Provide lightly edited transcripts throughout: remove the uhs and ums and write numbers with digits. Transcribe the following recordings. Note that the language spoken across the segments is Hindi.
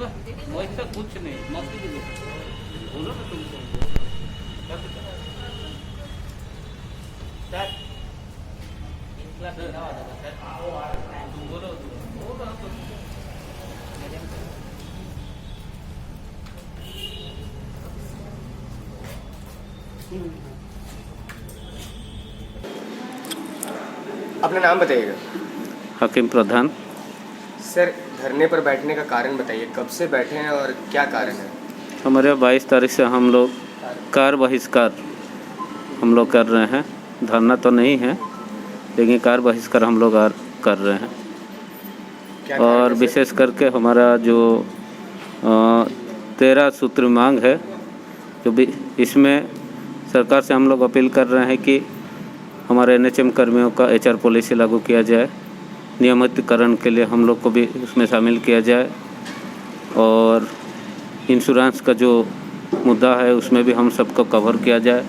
वैसा कुछ नहीं, मस्ती भी बोलो ना तुमको। सर क्लास में आवाज आता सर, तुम बोलो अपना नाम बताइएगा। हकीम प्रधान। सर, धरने पर बैठने का कारण बताइए, कब से बैठे हैं और क्या कारण है? हमारे 22 तारीख से हम लोग कार बहिष्कार हम लोग कर रहे हैं। धरना तो नहीं है, लेकिन कार बहिष्कार हम लोग कर रहे हैं। क्या कारण और है, सर? विशेष करके हमारा जो 13 सूत्री मांग है, जो भी इसमें सरकार से हम लोग अपील कर रहे हैं कि हमारे एनएचएम कर्मियों का एचआर पॉलिसी लागू किया जाए, नियमितीकरण के लिए हम लोग को भी उसमें शामिल किया जाए, और इंश्योरेंस का जो मुद्दा है उसमें भी हम सबको कवर किया जाए,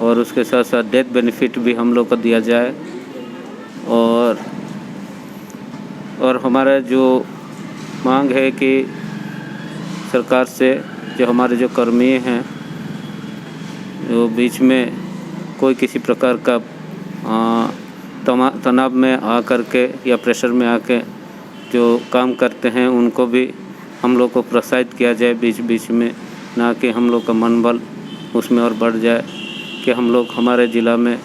और उसके साथ साथ डेथ बेनिफिट भी हम लोग को दिया जाए। और हमारा जो मांग है कि सरकार से जो हमारे जो कर्मी हैं, जो बीच में कोई किसी प्रकार का तनाव में आ कर के या प्रेशर में आके जो काम करते हैं, उनको भी हम लोग को प्रोत्साहित किया जाए बीच बीच में, ना कि हम लोग का मनोबल उसमें और बढ़ जाए। कि हम लोग हमारे ज़िला में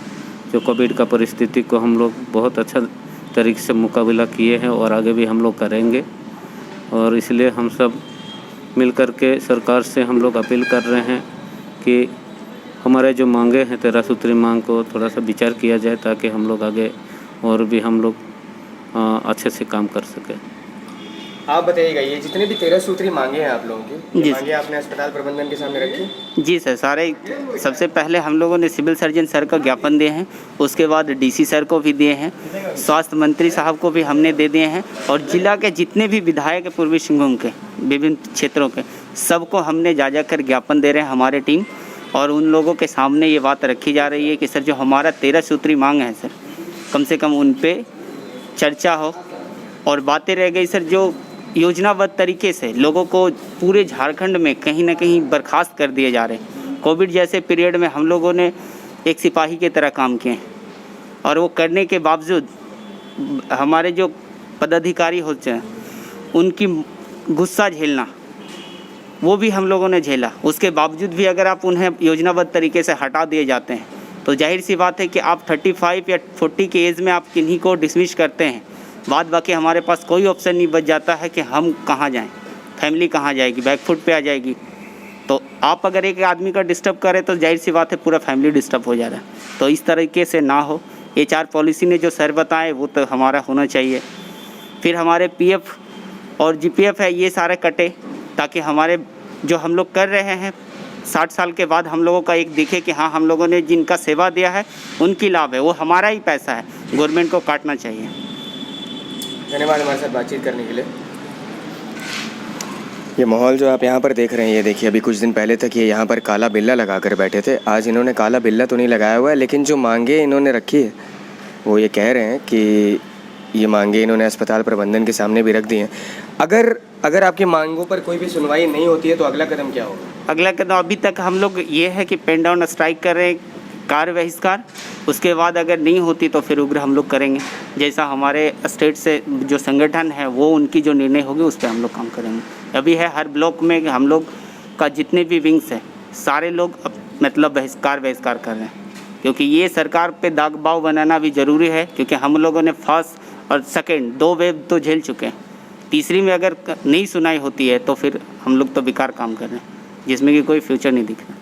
जो कोविड का परिस्थिति को हम लोग बहुत अच्छा तरीके से मुकाबला किए हैं और आगे भी हम लोग करेंगे। और इसलिए हम सब मिल कर के सरकार से हम लोग अपील कर रहे हैं कि हमारे जो मांगे हैं 13 सूत्री मांग को थोड़ा सा विचार किया जाए, ताकि हम लोग आगे और भी हम लोग अच्छे से काम कर सकें। आप बताइएगा, ये जितने भी 13 सूत्री मांगे हैं आप लोगों की, जी ये मांगे आपने अस्पताल प्रबंधन के सामने रखी? जी सर, सारे सबसे पहले हम लोगों ने सिविल सर्जन सर को ज्ञापन दिए हैं, उसके बाद डीसी सर को भी दिए हैं, स्वास्थ्य मंत्री साहब को भी हमने दे दिए हैं, और जिला के जितने भी विधायक हैं पूर्वी सिंहभूम के विभिन्न क्षेत्रों के सबको हमने जा कर ज्ञापन दे रहे हैं हमारे टीम। और उन लोगों के सामने ये बात रखी जा रही है कि सर जो हमारा 13 सूत्री मांग है सर, कम से कम उन पे चर्चा हो। और बातें रह गई सर, जो योजनाबद्ध तरीके से लोगों को पूरे झारखंड में कहीं ना कहीं बर्खास्त कर दिए जा रहे हैं। कोविड जैसे पीरियड में हम लोगों ने एक सिपाही की तरह काम किए हैं, और वो करने के बावजूद हमारे जो पदाधिकारी होते हैं उनकी गुस्सा झेलना, वो भी हम लोगों ने झेला। उसके बावजूद भी अगर आप उन्हें योजनाबद्ध तरीके से हटा दिए जाते हैं, तो जाहिर सी बात है कि आप 35 या 40 के एज में आप किन्हीं को डिसमिस करते हैं, बाद बाकी हमारे पास कोई ऑप्शन नहीं बच जाता है कि हम कहाँ जाएं, फैमिली कहाँ जाएगी, बैकफुट पे आ जाएगी। तो आप अगर एक आदमी का डिस्टर्ब करें तो जाहिर सी बात है पूरा फैमिली डिस्टर्ब हो जा रहा है। तो इस तरीके से ना हो। एचआर पॉलिसी ने जो सर बताए वो तो हमारा होना चाहिए। फिर हमारे पीएफ और जीपीएफ है, ये सारे कटे, ताकि हमारे जो हम लोग कर रहे हैं 60 साल के बाद हम लोगों का एक दिखे कि हाँ, हम लोगों ने जिनका सेवा दिया है उनकी लाभ है, वो हमारा ही पैसा है, गवर्नमेंट को काटना चाहिए। धन्यवाद हमारे साथ बातचीत करने के लिए। ये माहौल जो आप यहाँ पर देख रहे हैं, ये देखिए, अभी कुछ दिन पहले तक ये यहाँ पर काला बिल्ला लगा कर बैठे थे। आज इन्होंने काला बिल्ला तो नहीं लगाया हुआ है, लेकिन जो मांगे इन्होंने रखी है वो ये कह रहे हैं कि ये मांगे इन्होंने अस्पताल प्रबंधन के सामने भी रख दी हैं। अगर आपकी मांगों पर कोई भी सुनवाई नहीं होती है तो अगला कदम क्या होगा? अगला कदम अभी तक हम लोग ये है कि पेन डाउन स्ट्राइक कर रहे हैं, कार्य बहिष्कार। उसके बाद अगर नहीं होती तो फिर उग्र हम लोग करेंगे। जैसा हमारे स्टेट से जो संगठन है वो उनकी जो निर्णय होगी उस पर हम लोग काम करेंगे। अभी है हर ब्लॉक में हम लोग का जितने भी विंग्स हैं सारे लोग मतलब बहिष्कार कर रहे हैं, क्योंकि ये सरकार पे दागबाव बनाना भी ज़रूरी है। क्योंकि हम लोगों ने फर्स्ट और सेकेंड 2 वेव तो झेल चुके हैं, तीसरी में अगर नहीं सुनाई होती है तो फिर हम लोग तो बेकार काम कर रहे हैं, जिसमें कि कोई फ्यूचर नहीं दिख रहा।